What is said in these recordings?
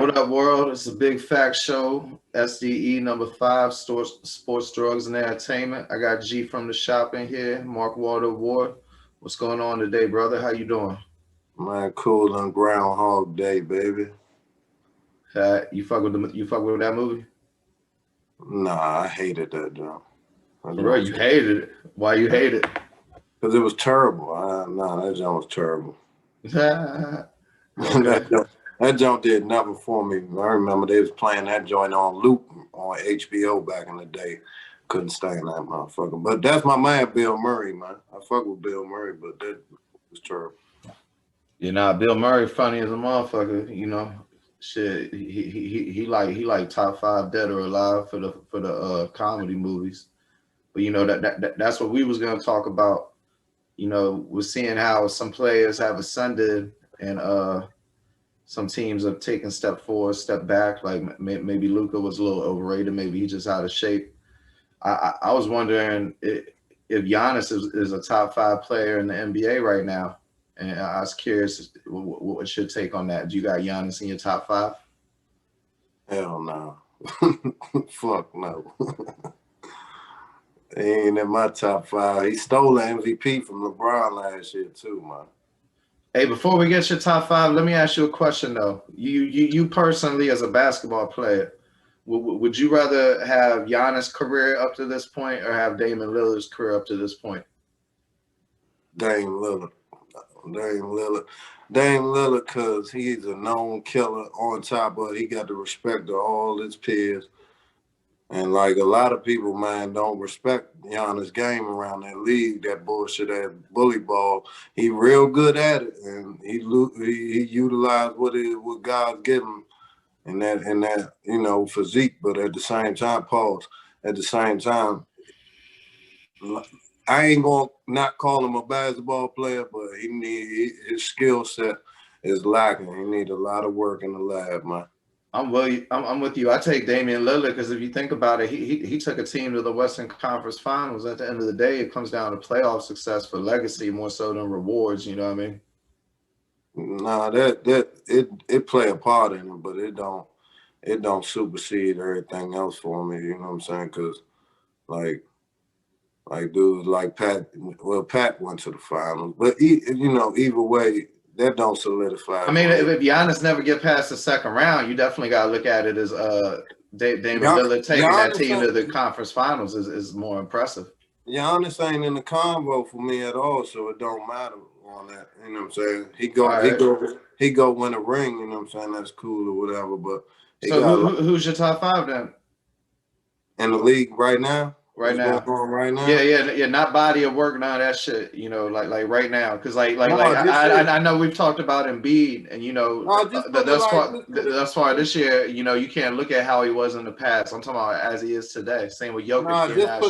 What up, world? It's a big fact show. S.D.E. #5, sports, drugs, and entertainment. I got G from the shop in here. Mark Walter Ward. What's going on today, brother? How you doing? Man, cool on Groundhog Day, baby. You fuck with that movie? Nah, I hated that jump. For real, you hated it. Why you hate it? Because it was terrible. That jump was terrible. Okay. That jump did nothing for me. I remember they was playing that joint on loop on HBO back in the day. Couldn't stand that motherfucker. But that's my man, Bill Murray, man. I fuck with Bill Murray, but that was terrible. You know, Bill Murray funny as a motherfucker. You know, shit. He like top 5 dead or alive for the comedy movies. But you know that's what we was gonna talk about. You know, we're seeing how some players have ascended and some teams have taken step forward, step back. Like maybe Luka was a little overrated. Maybe he's just out of shape. I was wondering if Giannis is a top 5 player in the NBA right now. And I was curious what's your take on that. Do you got Giannis in your top 5? Hell no. Fuck no. He ain't in my top 5. He stole the MVP from LeBron last year too, man. Hey, before we get your top 5, let me ask you a question though. You personally, as a basketball player, would you rather have Giannis' career up to this point or have Damian Lillard's career up to this point? Dame Lillard, because he's a known killer. On top of it, he got the respect of all his peers. And like a lot of people, man, don't respect Giannis' game around that league, that bullshit, that bully ball. He real good at it, and he utilized what God gave him in that physique. But at the same time, I ain't gonna not call him a basketball player, but his skill set is lacking. He need a lot of work in the lab, man. I'm with you. I take Damian Lillard because if you think about it, he took a team to the Western Conference Finals. At the end of the day, it comes down to playoff success for legacy more so than rewards. You know what I mean? Nah, it play a part in it, but it don't supersede everything else for me. You know what I'm saying? Because like dudes like Pat. Well, Pat went to the finals, but either way. That don't solidify. I mean, if Giannis never get past the second round, you definitely got to look at it as Damian Lillard taking that team to the conference finals is more impressive. Giannis ain't in the convo for me at all, so it don't matter on that. You know what I'm saying? He go win a ring. You know what I'm saying? That's cool or whatever. But so who's your top 5 then? In the league right now? Right now. Yeah. Not body of work, none of that shit. You know, like right now, because I know we've talked about Embiid, and thus far this year, you know, you can't look at how he was in the past. I'm talking about as he is today. Same with Jokic. Just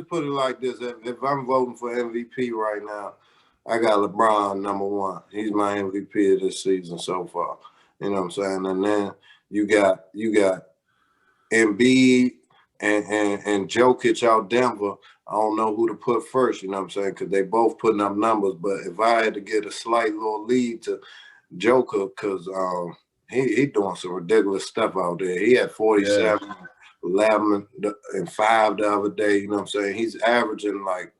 put it like this. If I'm voting for MVP right now, I got LeBron #1. He's my MVP of this season so far. You know what I'm saying? And then you got Embiid. And Jokic out Denver, I don't know who to put first, you know what I'm saying? Because they both putting up numbers. But if I had to get a slight little lead to Joker, because he doing some ridiculous stuff out there. He had 47, 11, and 5 the other day, you know what I'm saying? He's averaging like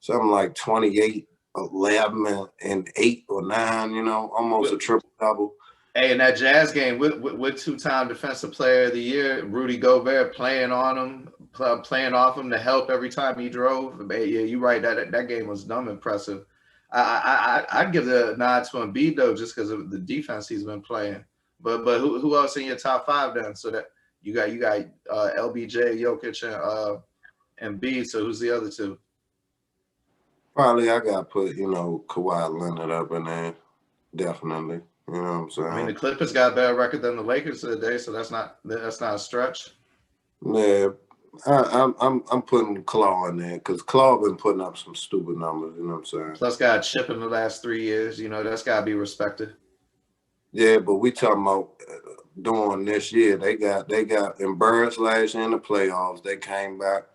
something like 28, 11, and 8 or 9, you know, almost a triple-double. Hey, in that Jazz game with 2-time Defensive Player of the Year, Rudy Gobert playing on him, playing off him to help every time he drove. Yeah, you're right. That game was dumb impressive. I'd give the nod to Embiid though, just because of the defense he's been playing. But who else in your top 5 then? So that you got LBJ, Jokic, and Embiid. So who's the other 2? Probably I got to put Kawhi Leonard up in there, definitely. You know what I'm saying? I mean, the Clippers got a better record than the Lakers today, so that's not a stretch. Yeah, I'm putting Claw in there because Claw been putting up some stupid numbers. You know what I'm saying? Plus, got a chip in the last 3 years. You know, that's got to be respected. Yeah, but we talking about doing this year. They got embarrassed last year in the playoffs. They came back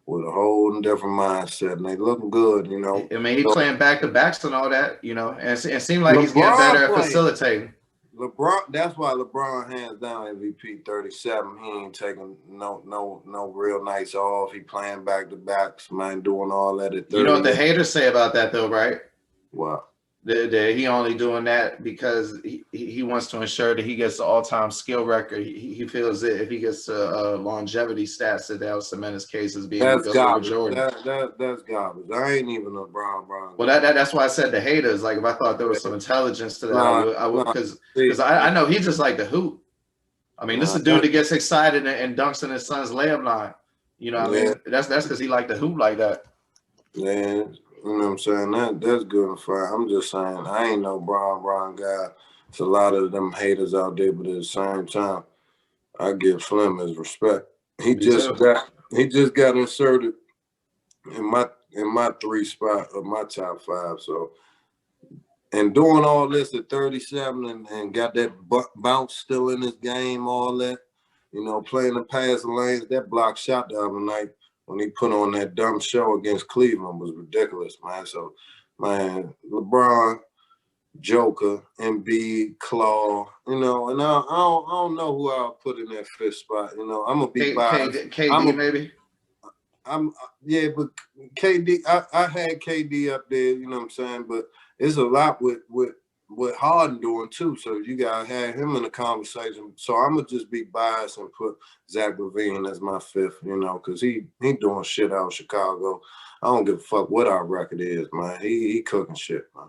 with a whole different mindset, and they looking good, you know. I mean, he playing back-to-backs and all that, you know, and it seemed like he's getting better at facilitating. LeBron, that's why LeBron hands down MVP 37. He ain't taking no real nights off. He playing back to backs, man, doing all that at 30. You know what the haters say about that though, right? What? He only doing that because he wants to ensure that he gets the all-time skill record. He feels that if he gets longevity stats, that will cement his case as being That's the garbage. Jordan. That's garbage. I ain't even a Brown. Well, that's why I said the haters. Like if I thought there was some intelligence to that, I would because I know he just like the hoop. I mean, this is a dude that gets excited and dunks in his son's layup line. You know what I mean? That's because he like the hoop like that. Yeah. You know what I'm saying? That's good and fine. I'm just saying, I ain't no Brown guy. It's a lot of them haters out there, but at the same time, I give Slim his respect. He just got inserted in my 3 spot of my top 5. So, and doing all this at 37 and got that bounce still in his game, all that, you know, playing the pass lanes, that block shot the other night when he put on that dumb show against Cleveland was ridiculous, man. So, man, LeBron, Joker, Embiid, Claw, you know, and I don't know who I'll put in that 5th spot. You know, I'm gonna be biased. KD maybe. But KD, I had KD up there. You know what I'm saying, but it's a lot with Harden doing too. So you gotta have him in the conversation. So I'm gonna just be biased and put Zach Levine as my 5th. You know, because he doing shit out of Chicago. I don't give a fuck what our record is, man. He cooking shit, man.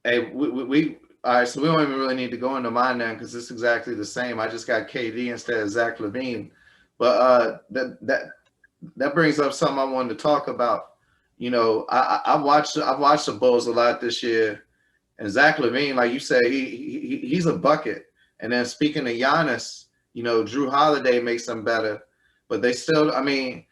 Hey, we all right. So we don't even really need to go into mine now because it's exactly the same. I just got KD instead of Zach Levine, but that brings up something I wanted to talk about. You know, I've watched the Bulls a lot this year, and Zach Levine, like you say, he's a bucket. And then speaking of Giannis, you know, Drew Holiday makes them better, but they still, I mean,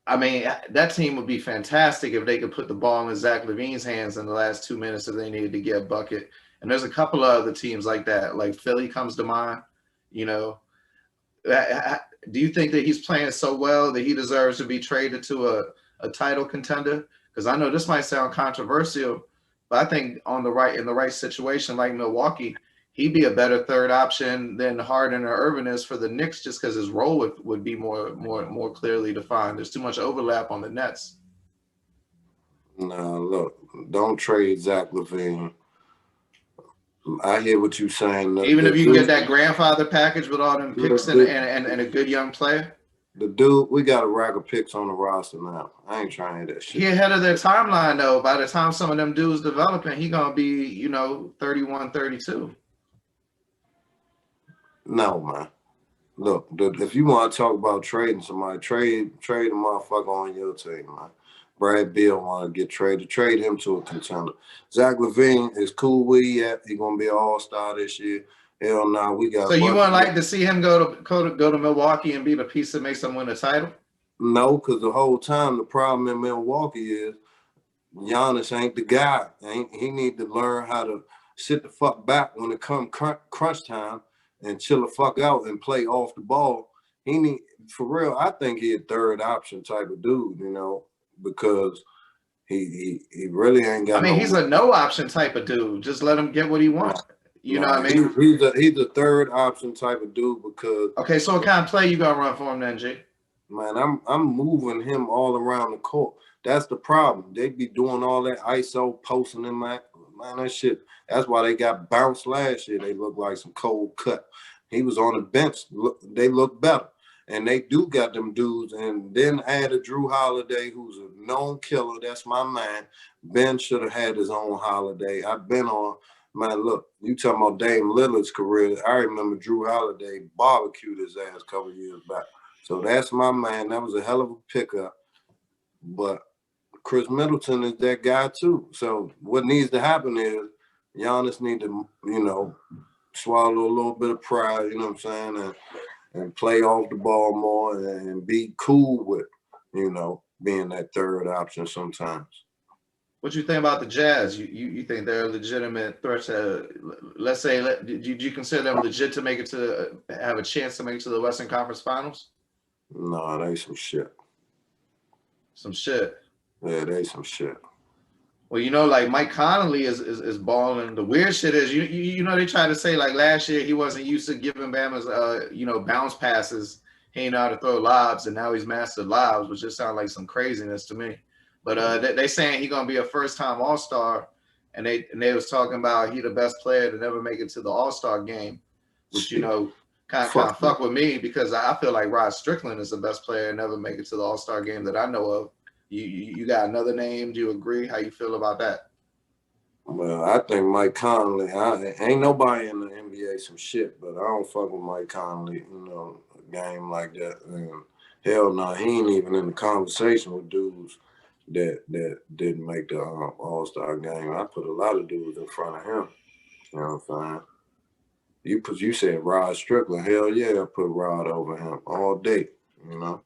that team would be fantastic if they could put the ball in Zach Levine's hands in the last 2 minutes if they needed to get a bucket. And there's a couple of other teams like that, like Philly comes to mind. You know, do you think that he's playing so well that he deserves to be traded to a title contender? Because I know this might sound controversial, but I think in the right situation like Milwaukee, he'd be a better 3rd option than Harden or Irvin is for the Knicks, just because his role would be more clearly defined. There's too much overlap on the Nets. Nah, look, don't trade Zach Levine. I hear what you're saying. Even if you can get that grandfather package with all them picks and a good young player. The dude, we got a rack of picks on the roster now. I ain't trying to hear that shit. He ahead of their timeline, though. By the time some of them dudes developing, he going to be, you know, 31, 32. No, man. Look, if you want to talk about trading somebody, trade a motherfucker on your team, man. Brad Beal want to get traded. Trade him to a contender. Zach Levine is cool where he at. He going to be an all-star this year. Hell no, we got. So you would like to see him go to Milwaukee and be the piece that makes them win a title? No, because the whole time the problem in Milwaukee is Giannis ain't the guy. He need to learn how to sit the fuck back when it come crunch time and chill the fuck out and play off the ball. He need, for real, I think he a 3rd option type of dude, you know, because he really ain't got. I mean, he's a no option type of dude. Just let him get what he wants. You know what I mean? He's a 3rd option type of dude because. Okay, so what kind of play you gonna run for him then, G? Man, I'm moving him all around the court. That's the problem. They be doing all that ISO posting him, man. That shit. That's why they got bounced last year. They look like some cold cut. He was on the bench. They look better. And they do got them dudes. And then added Drew Holiday, who's a known killer. That's my man. Ben should have had his own Holiday. I've been on, man, look, you talking about Dame Lillard's career. I remember Drew Holiday barbecued his ass a couple years back. So that's my man. That was a hell of a pickup. But Chris Middleton is that guy too. So what needs to happen is Giannis need to, you know, swallow a little bit of pride, you know what I'm saying, and play off the ball more and be cool with, you know, being that 3rd option sometimes. What you think about the Jazz? You think they're a legitimate threat to, let's say, do you consider them legit to make it to have a chance to make it to the Western Conference Finals? No, they some shit. Some shit. Yeah, they some shit. Well, you know, like Mike Conley is balling. The weird shit is, you know, they try to say like last year he wasn't used to giving Bama's you know, bounce passes. He ain't know how to throw lobs, and now he's mastered lobs, which just sounds like some craziness to me. But they saying he gonna be a first time All Star, and they was talking about he the best player to never make it to the All Star game, which you know kind of fuck with me because I feel like Rod Strickland is the best player to never make it to the All Star game that I know of. You got another name? Do you agree? How you feel about that? Well, I think Mike Conley, ain't nobody in the NBA some shit, but I don't fuck with Mike Conley, you know, a game like that. And hell no, he ain't even in the conversation with dudes that didn't make the All-Star game. I put a lot of dudes in front of him. You know what I'm saying? You said Rod Strickland. Hell yeah, I put Rod over him all day, you know.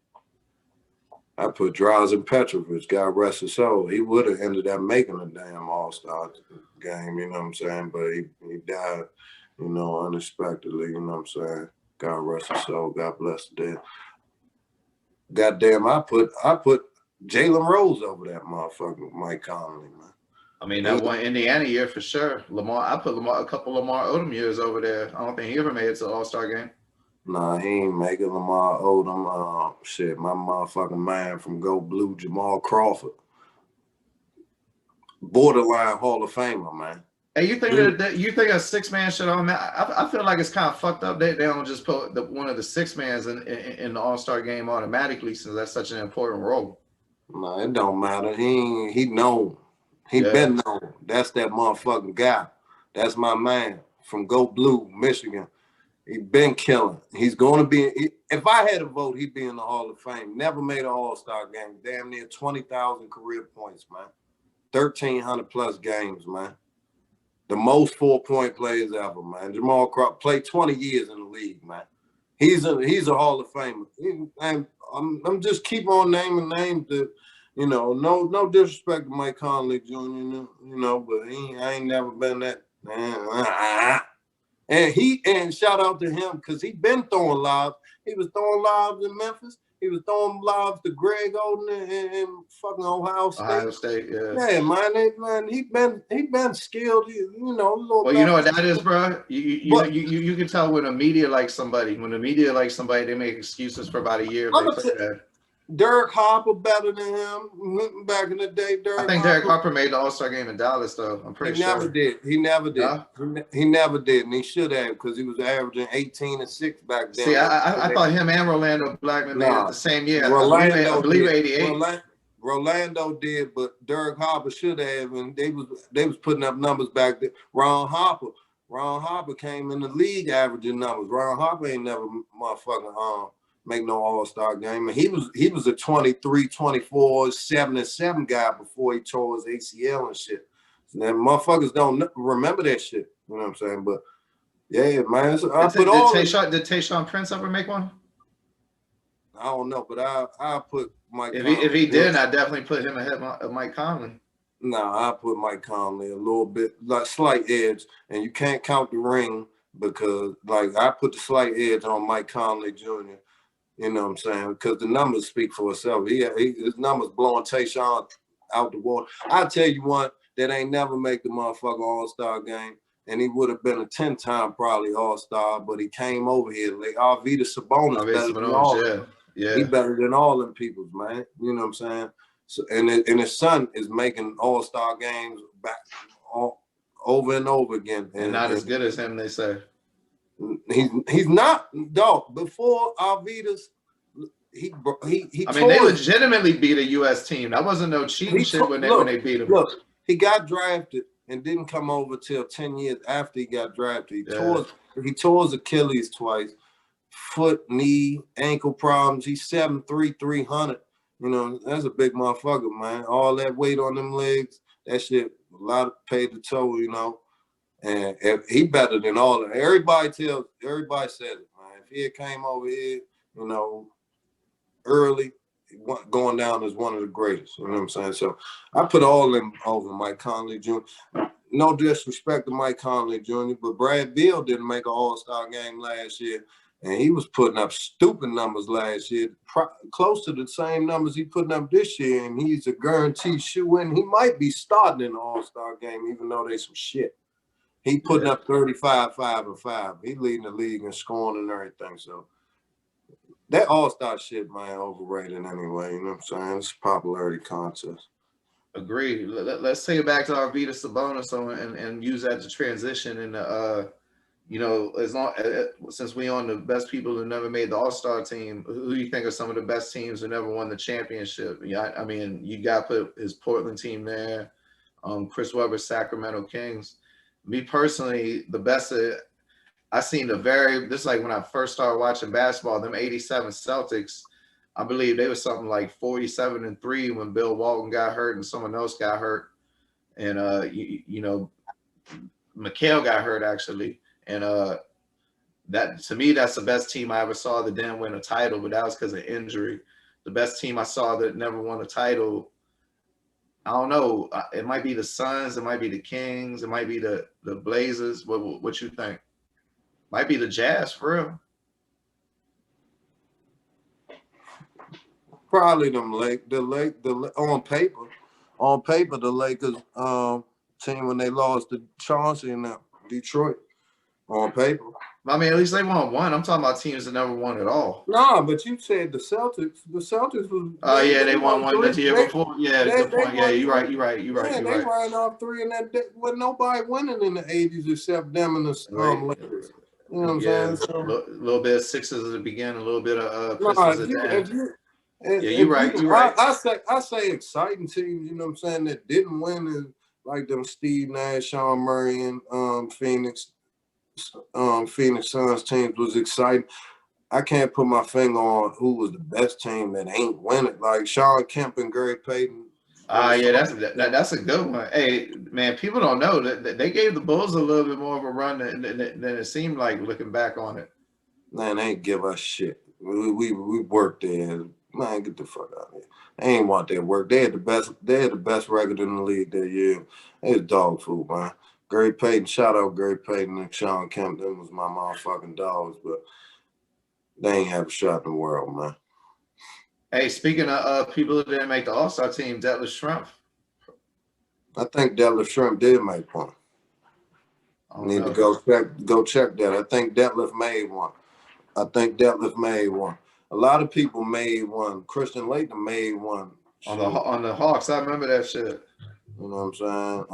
I put Drazen Petrovic, God rest his soul. He would have ended up making a damn All-Star game, you know what I'm saying? But he died, you know, unexpectedly, you know what I'm saying? God rest his soul. God bless the dead. Goddamn, I put Jalen Rose over that motherfucker Mike Conley, man. I mean, that one Indiana year for sure. Lamar, I put a couple Lamar Odom years over there. I don't think he ever made it to the All-Star game. Nah, he ain't making Lamar Odom. Shit, my motherfucking man from Go Blue, Jamal Crawford. Borderline Hall of Famer, man. And you think that you think a 6-man should all? I feel like it's kind of fucked up. They don't just put one of the 6-mans in the All-Star game automatically since that's such an important role. No, it don't matter. He known. He been known. That's that motherfucking guy. That's my man from Go Blue, Michigan. He been killing. He's going to be. If I had a vote, he'd be in the Hall of Fame. Never made an All-Star game. Damn near 20,000 career points, man. 1,300 plus games, man. The most 4-point players ever, man. Jamal Crawford played 20 years in the league, man. He's a Hall of Famer. I'm just keep on naming names that, you know, no disrespect to Mike Conley Jr., you know, but I ain't never been that. And shout out to him because he been throwing lobs. He was throwing lobs in Memphis. He was throwing lobs to Greg Oden in fucking Ohio State. Ohio State, yeah. Yeah, man, he been skilled. You know, well, you know what that is, bro. You can tell when the media likes somebody. When the media likes somebody, they make excuses for about a year. Derek Harper better than him back in the day. I think Derek Harper made the All-Star game in Dallas, though. I'm pretty sure. He never did. Huh? He never did, and he should have because he was averaging 18 and 6 back then. See, I thought him and Rolando Blackman made it the same year. I believe 88. Rolando did, but Derek Harper should have, and they was putting up numbers back then. Ron Harper came in the league averaging numbers. Ron Harper ain't never motherfucking make no All-Star game. And he was a 23, 24, 7-7 guy before he tore his ACL and shit. And motherfuckers don't remember that shit. You know what I'm saying? But yeah, man. Did Tayshaun Prince ever make one? I don't know, but I put Mike. If he did, I definitely put him ahead of Mike Conley. No, I put Mike Conley a little bit, like slight edge, and you can't count the ring because, like, I put the slight edge on Mike Conley Jr. You know what I'm saying? Because the numbers speak for itself. His numbers blowing Tayshaun out the water. I'll tell you one that ain't never make the motherfucker All-Star game, and he would have been a 10-time probably All-Star, but he came over here. Like Arvydas Sabonis better than all. Yeah. He better than all them peoples, man. You know what I'm saying? So, and his son is making All-Star games back over and over again. And not as good as him, they say. He's not, dog. Before Arvydas, he I mean, they legitimately beat a U.S. team. That wasn't no cheating shit when they beat him. Look, he got drafted and didn't come over till 10 years after he got drafted. He tore his Achilles twice. Foot, knee, ankle problems. He's 7'3", 300. You know, that's a big motherfucker, man. All that weight on them legs, that shit, a lot of paid the toll, you know. And if he better than all of them. Everybody said it, man. If he had came over here, you know, early, going down as one of the greatest. You know what I'm saying? So I put all of them over Mike Conley Jr. No disrespect to Mike Conley Jr., but Brad Beal didn't make an All-Star game last year. And he was putting up stupid numbers last year, close to the same numbers he putting up this year, and he's a guaranteed shoe-in. He might be starting in the All-Star game, even though they some shit. He putting up 35, 5, and 5. He leading the league in scoring and everything. So that All-Star shit, man, overrated anyway. You know what I'm saying? It's a popularity contest. Agreed. Let's take it back to our Vita Sabonis and use that to transition into you know, as long since we on the best people who never made the All-Star team, who do you think are some of the best teams who never won the championship? Yeah, I mean, you got to put his Portland team there, Chris Webber's Sacramento Kings. Me personally, the best I seen this is like when I first started watching basketball, them 87 Celtics, I believe they were something like 47-3 when Bill Walton got hurt and someone else got hurt. And, you know, Mikhail got hurt actually. And that to me, that's the best team I ever saw that didn't win a title, but that was because of injury. The best team I saw that never won a title, I don't know. It might be the Suns, it might be the Kings, it might be the Blazers. What you think? Might be the Jazz for real. Probably them on paper, the Lakers team when they lost to Chauncey in Detroit. On paper. I mean, at least they won one. I'm talking about teams that never won at all. No, but you said the Celtics. The Celtics was. Oh yeah, they won one the year before. Yeah, good point. Yeah, you're right. Yeah, they ran off 3 in that. With nobody winning in the '80s except them and the Lakers. You know what I'm saying? So, a little bit of Sixers at the beginning, a little bit of Pistons at the end. Yeah, you're right. I say exciting teams. You know what I'm saying? That didn't win is like them Steve Nash, Sean Murray, and Phoenix Suns teams was exciting. I can't put my finger on who was the best team that ain't winning. Like Sean Kemp and Gary Payton. Yeah, that's a good one. Hey, man, people don't know that they gave the Bulls a little bit more of a run than it seemed like looking back on it. Man, they ain't give us shit. We worked there. Man, get the fuck out of here. They ain't want their work. They had the best record in the league that year. It was dog food, man. Gary Payton, shout out Gary Payton and Sean Kemp. Them was my motherfucking dogs, but they ain't have a shot in the world, man. Hey, speaking of people who didn't make the All-Star team, Detlef Schrempf. I think Detlef Schrempf did make one. I need to go check that. I think Detlef made one. A lot of people made one. Christian Laettner made one. On the Hawks, I remember that shit. You know what I'm saying?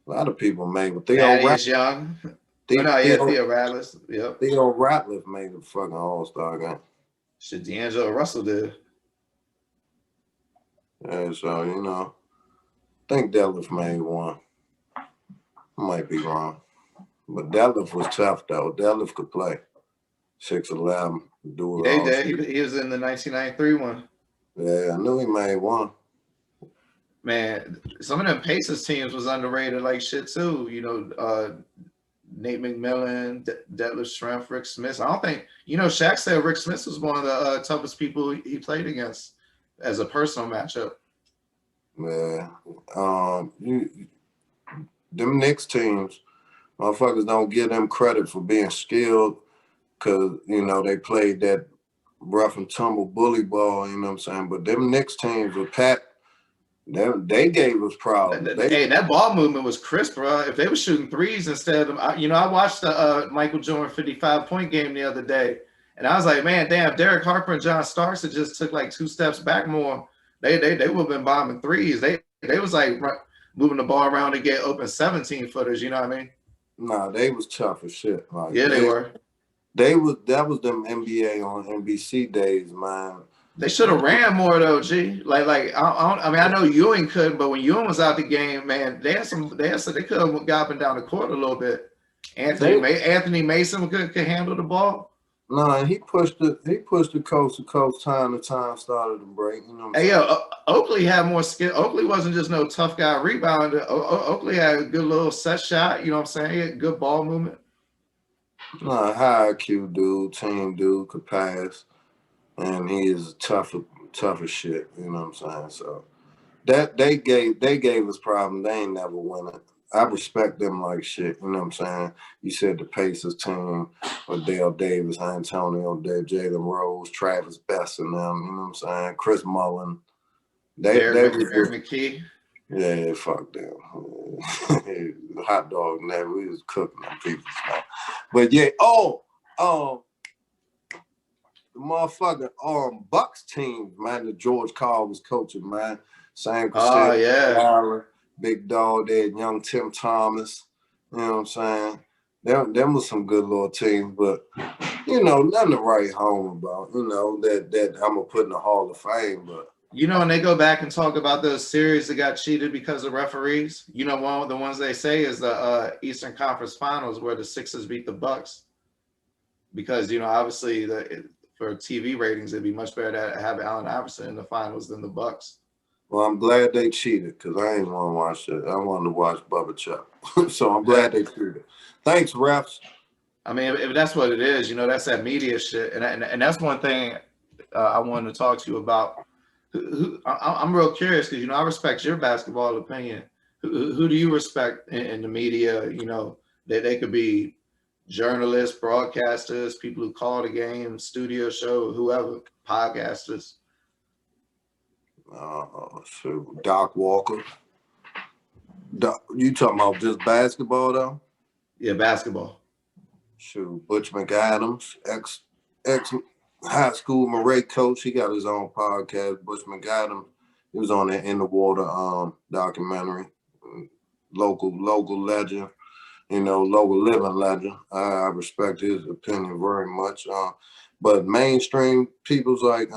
A lot of people made it. Thaddeus Young. Theo Ratliff. Yep. Theo Ratliff made the fucking All-Star game. Shit, D'Angelo Russell did. Yeah, so, you know, I think Detlef made one. I might be wrong. But Detlef was tough, though. Detlef could play. 6'11", do it all. He was in the 1993 one. Yeah, I knew he made one. Man, some of them Pacers teams was underrated like shit too. You know, Nate McMillan, Detlef Schrempf, Rick Smith. I don't think, you know, Shaq said Rick Smith was one of the toughest people he played against as a personal matchup. Yeah. Them Knicks teams, motherfuckers don't give them credit for being skilled because, you know, they played that rough and tumble bully ball, you know what I'm saying? But them Knicks teams were packed. They gave us problems. Hey, that ball movement was crisp, bro. If they were shooting threes instead of, you know, I watched the Michael Jordan 55-point game the other day, and I was like, man, damn, Derek Harper and John Starks had just took like 2 steps back more. They would have been bombing threes. They was like moving the ball around to get open 17-footers. You know what I mean? Nah, they was tough as shit. Like, yeah, they were. That was them NBA on NBC days, man. They should have ran more though, G. Like I mean, I know Ewing could, but when Ewing was out the game, man, they could have got up and down the court a little bit. Anthony Mason could handle the ball. Nah, he pushed the coast to coast time to time, started to break. You know. Hey, Oakley had more skill. Oakley wasn't just no tough guy rebounder. Oakley had a good little set shot. You know what I'm saying? He had good ball movement. Nah, high IQ dude, team dude, could pass. And he is tough as shit, you know what I'm saying? So that they gave us problems. They ain't never win it. I respect them like shit. You know what I'm saying? You said the Pacers team with Dale Davis, Antonio Davis, Jalen Rose, Travis Best, and them. You know what I'm saying? Chris Mullen. Derek McKee. Yeah, fuck them. Hot dog never. We was cooking them people. But yeah, the motherfucking Bucks team, man, that George Carl was coaching, man. Sam Yeah. Big Dog, they had young Tim Thomas. You know what I'm saying? Them was some good little teams, but nothing to write home about. That I'm gonna put in the Hall of Fame, but And they go back and talk about those series that got cheated because of referees. One of the ones they say is the Eastern Conference Finals where the Sixers beat the Bucks. Because obviously for TV ratings, it'd be much better to have Allen Iverson in the finals than the Bucks. Well, I'm glad they cheated because I ain't want to watch it. I wanted to watch Bubba Chuck. So I'm glad they cheated. Thanks, refs. I mean, if that's what it is, that's that media shit. And that's one thing I wanted to talk to you about. I'm real curious because, I respect your basketball opinion. Who do you respect in the media? That they could be journalists, broadcasters, people who call the game, studio show, whoever, podcasters. Doc Walker. You talking about just basketball though? Yeah, basketball. Shoot, Butch McAdams, ex high school Murray coach. He got his own podcast. Butch McAdams. He was on the In the Water documentary. Local legend. Local living legend. I respect his opinion very much. But mainstream people's like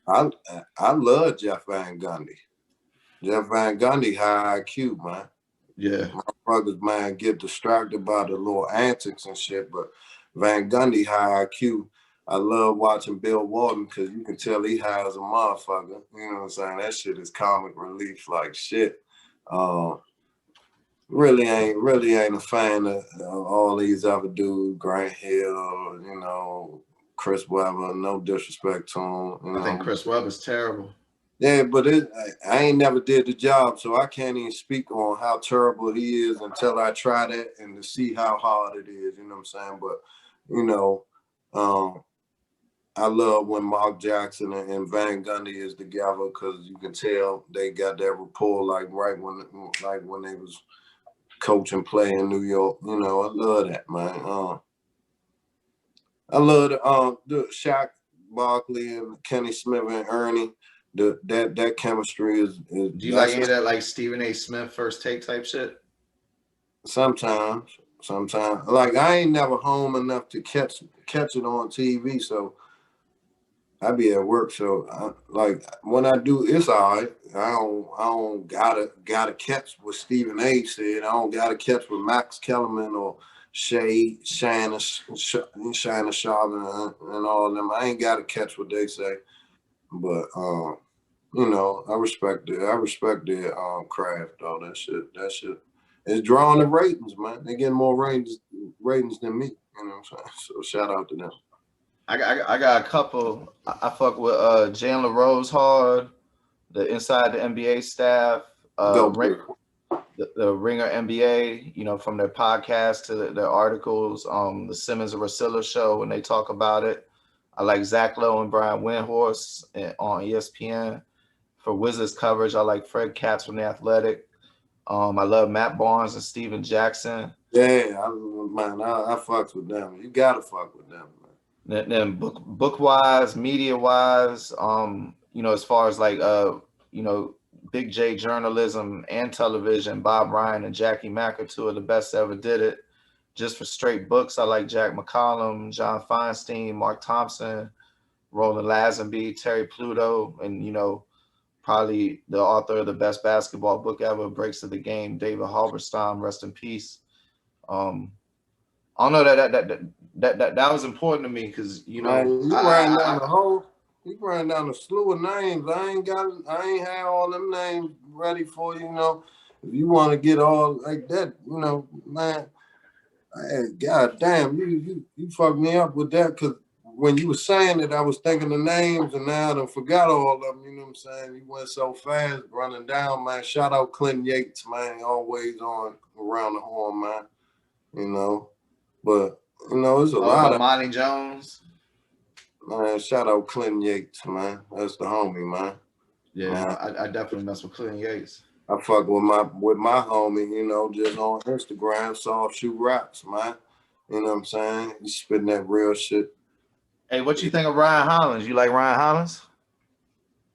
I love Jeff Van Gundy. Jeff Van Gundy, high IQ, man. Yeah. My brothers, man, get distracted by the little antics and shit, but Van Gundy, high IQ. I love watching Bill Walton because you can tell he high as a motherfucker. You know what I'm saying? That shit is comic relief like shit. Really ain't a fan of all these other dudes, Grant Hill, Chris Webber. No disrespect to him. I think Chris Webber's terrible. Yeah, but I ain't never did the job, so I can't even speak on how terrible he is until I try that and to see how hard it is. You know what I'm saying? But I love when Mark Jackson and Van Gundy is together because you can tell they got that rapport like when they was coaching play in New York. I love that, man. I love the Shaq Barkley and Kenny Smith and Ernie. That chemistry is. Do you like any of that, like Stephen A. Smith first take type shit? Sometimes. Like I ain't never home enough to catch it on TV, so I be at work. So like when I do, it's all right. I don't gotta catch what Stephen A. said. I don't gotta catch what Max Kellerman or Shanna Sharp and all of them. I ain't gotta catch what they say, but I respect it. I respect their craft, all that shit. That shit is drawing the ratings, man. They get more ratings than me. You know what I'm saying? So shout out to them. I got a couple. I fuck with Jalen Rose hard, the Inside the NBA staff, the Ringer NBA, from their podcast to their articles, the Simmons and Russillo show when they talk about it. I like Zach Lowe and Brian Windhorst on ESPN. For Wizards coverage, I like Fred Katz from The Athletic. I love Matt Barnes and Steven Jackson. Yeah, I fucks with them. You gotta fuck with them, man. Then book wise, media wise, as far as like Big J journalism and television, Bob Ryan and Jackie Mack are two of the best that ever did it. Just for straight books, I like Jack McCollum, John Feinstein, Mark Thompson, Roland Lazenby, Terry Pluto, and probably the author of the best basketball book ever, Breaks of the Game, David Halberstam, rest in peace. I don't know that was important to me because you ran down a slew of names. I ain't had all them names ready for you. If you want to get all like that, man. God damn, you fucked me up with that because when you were saying it, I was thinking the names, and now I done forgot all of them. You know what I'm saying? You went so fast, running down, man. Shout out Clinton Yates, man. Always on around the horn, man. You know, but you know, there's a lot of Monty Jones. Man, shout out Clinton Yates, man. That's the homie, man. Yeah, man. I definitely mess with Clinton Yates. I fuck with my homie, you know, just on Instagram, soft shoe raps, man. You know what I'm saying? He's spitting that real shit. Hey, what you think of Ryan Hollins? You like Ryan Hollins?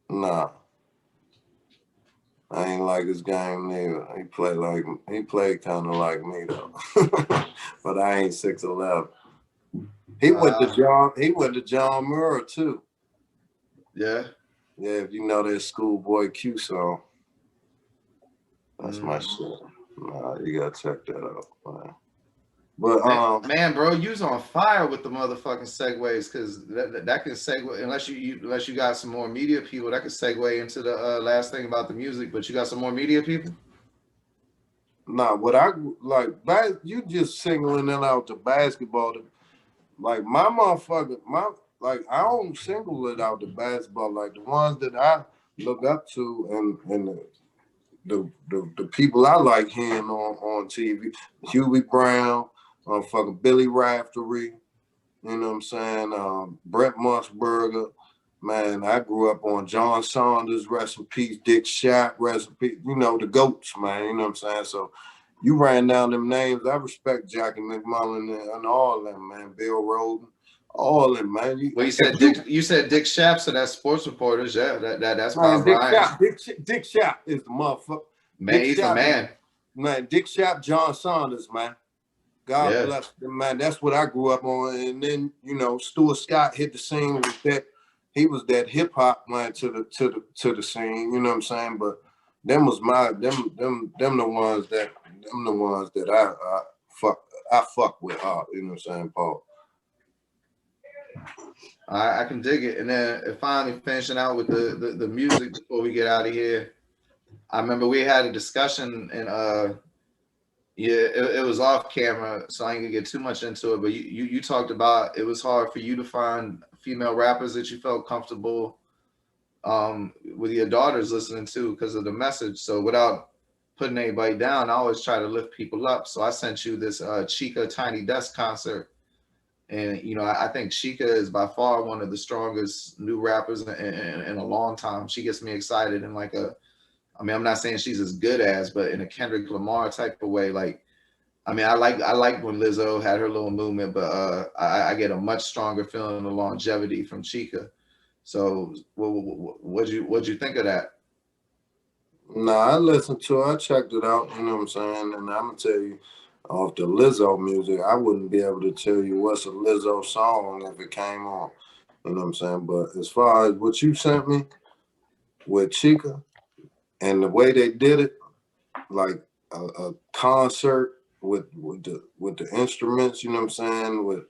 Nah. I ain't like his game neither. He played kind of like me though. But I ain't 6'11". He went to John Muir too. Yeah. Yeah, if you know that Schoolboy Q song. That's my shit. Nah, you gotta check that out, man. But man, bro, you's on fire with the motherfucking segues, because that can segue, unless you got some more media people, that can segue into the last thing about the music. But you got some more media people? Nah, what I like, you just singling it out to basketball. Like my motherfucker, I don't single it out to basketball. Like the ones that I look up to and the people I like hearing on TV, Huey Brown, fucking Billy Raftery, you know what I'm saying? Brett Musburger, man. I grew up on John Saunders, rest in peace. Dick Shapp, rest in peace. You know the goats, man. You know what I'm saying? So you ran down them names. I respect Jackie McMullen and all of them, man. Bill Rhoden, all of them, man. You said Dick Shapp, so that's sports reporters. Yeah, that's man, Bob Ryan. Dick Shapp is the motherfucker. Man, he's the man. Man, Dick Shapp, John Saunders, man. God bless them, man. That's what I grew up on. And then, you know, Stuart Scott hit the scene with that. He was that hip hop man to the scene, you know what I'm saying? But them was them the ones that I fuck with, you know what I'm saying, Paul. I can dig it. And then finally finishing out with the music before we get out of here. I remember we had a discussion, and it was off camera, so I ain't gonna get too much into it. But you talked about it was hard for you to find female rappers that you felt comfortable with your daughters listening to because of the message. So without putting anybody down, I always try to lift people up. So I sent you this Chika Tiny Desk Concert. And, you know, I think Chika is by far one of the strongest new rappers in a long time. She gets me excited in like I'm not saying she's as good as, but in a Kendrick Lamar type of way. Like, I mean, I like when Lizzo had her little movement, but I get a much stronger feeling of longevity from Chika. So what'd you think of that? Nah, I listened to it. I checked it out, you know what I'm saying? And I'm going to tell you, off the Lizzo music, I wouldn't be able to tell you what's a Lizzo song if it came on. You know what I'm saying? But as far as what you sent me with Chika and the way they did it, like a concert with the instruments, you know what I'm saying?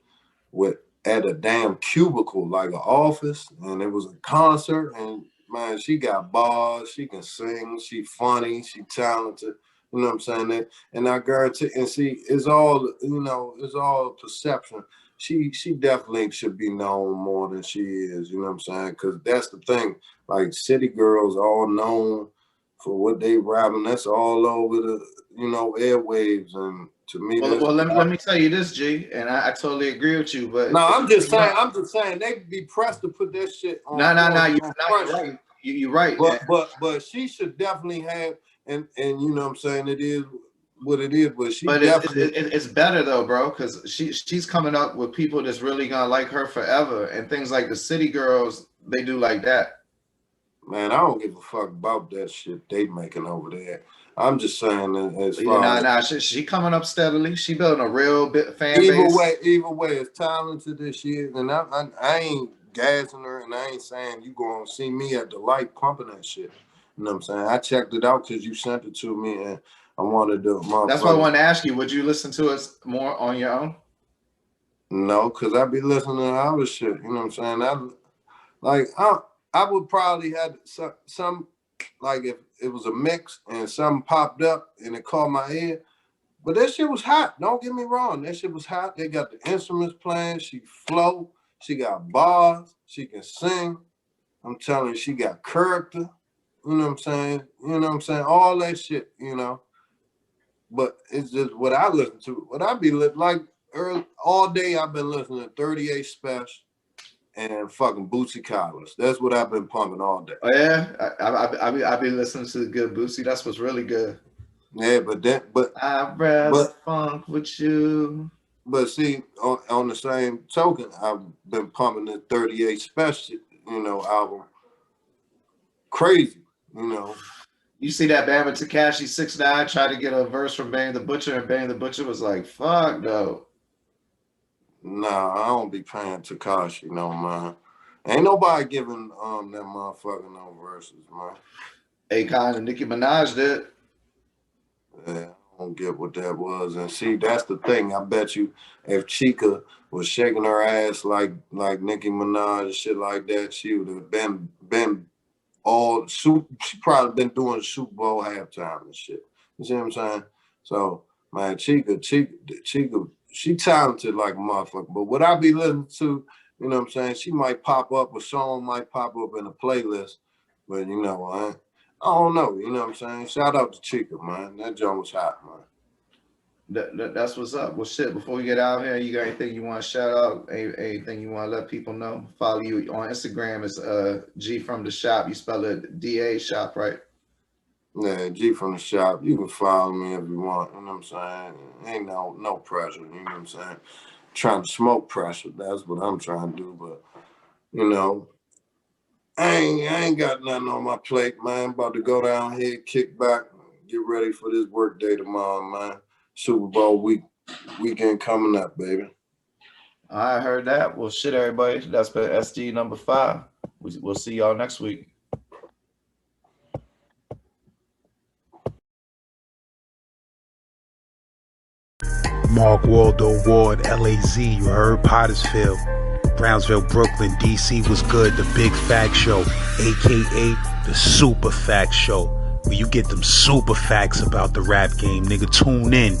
With at a damn cubicle, like an office, and it was a concert, and man, she got bars, she can sing, she funny, she talented. You know what I'm saying? And I guarantee, and see, it's all, you know, it's all perception. She definitely should be known more than she is, you know what I'm saying? Because that's the thing. Like, city girls all known for what they rapping. That's all over the, you know, airwaves. And to me, well, let me tell you this, G, and I totally agree with you. But no, I'm just saying they'd be pressed to put that shit on. No, you're right. But she should definitely have. And you know what I'm saying, it is what it is, but it's better though, bro, because she's coming up with people that's really gonna like her forever, and things like the City Girls, they do like that. Man, I don't give a fuck about that shit they making over there. I'm just saying, as far she coming up steadily. She building a real fan base. Either way, as talented as she is, and I ain't gassing her, and I ain't saying you gonna see me at the light pumping that shit. You know what I'm saying? I checked it out because you sent it to me, and I wanted to. That's why I wanted to ask you, would you listen to us more on your own? No, because I be listening to other shit. You know what I'm saying? I would probably have some, like if it was a mix and something popped up and it caught my ear. But that shit was hot. Don't get me wrong. That shit was hot. They got the instruments playing. She flow. She got bars. She can sing. I'm telling you, she got character. You know what I'm saying? You know what I'm saying? All that shit, you know. But it's just what I listen to. What I be like early, all day I've been listening to 38 Special and fucking Bootsy Collins. That's what I've been pumping all day. Oh yeah, I be listening to the good Bootsy. That's what's really good. Yeah, but I'd rather funk with you. But see, on the same token, I've been pumping the 38 Special, you know, album. Crazy, you know. You see that Bama Tekashi 6ix9ine tried to get a verse from Benny the Butcher, and Benny the Butcher was like, "Fuck no." Nah, I don't be paying Tekashi no man. Ain't nobody giving that motherfucker no verses, man. Akon and Nicki Minaj did. Yeah, I don't get what that was. And see, that's the thing. I bet you if Chika was shaking her ass like Nicki Minaj and shit like that, she would have been all she probably been doing the Super Bowl halftime and shit. You see what I'm saying? So man, Chika, she talented like a motherfucker. But what I be listening to, you know what I'm saying? She might pop up, a song might pop up in a playlist, but you know, I don't know. You know what I'm saying? Shout out to Chika, man. That joint was hot, man. That's what's up. Well, shit, before we get out here, you got anything you want to shout out? Anything you want to let people know? Follow you on Instagram. It's G from the shop. You spell it DA shop, right? Yeah, G from the shop. You can follow me if you want. You know what I'm saying? Ain't no pressure. You know what I'm saying? Trying to smoke pressure. That's what I'm trying to do. But, you know, I ain't got nothing on my plate, man. About to go down here, kick back, get ready for this work day tomorrow, man. Super Bowl weekend coming up, baby. I heard that. Well, shit, everybody. That's been S.D.E number 5. We'll see y'all next week. Mark Waldo Ward, LAZ, you heard? Pottersville, Brownsville, Brooklyn, DC was good. The Big Fact Show, aka the Super Fact Show, where you get them super facts about the rap game. Nigga, tune in.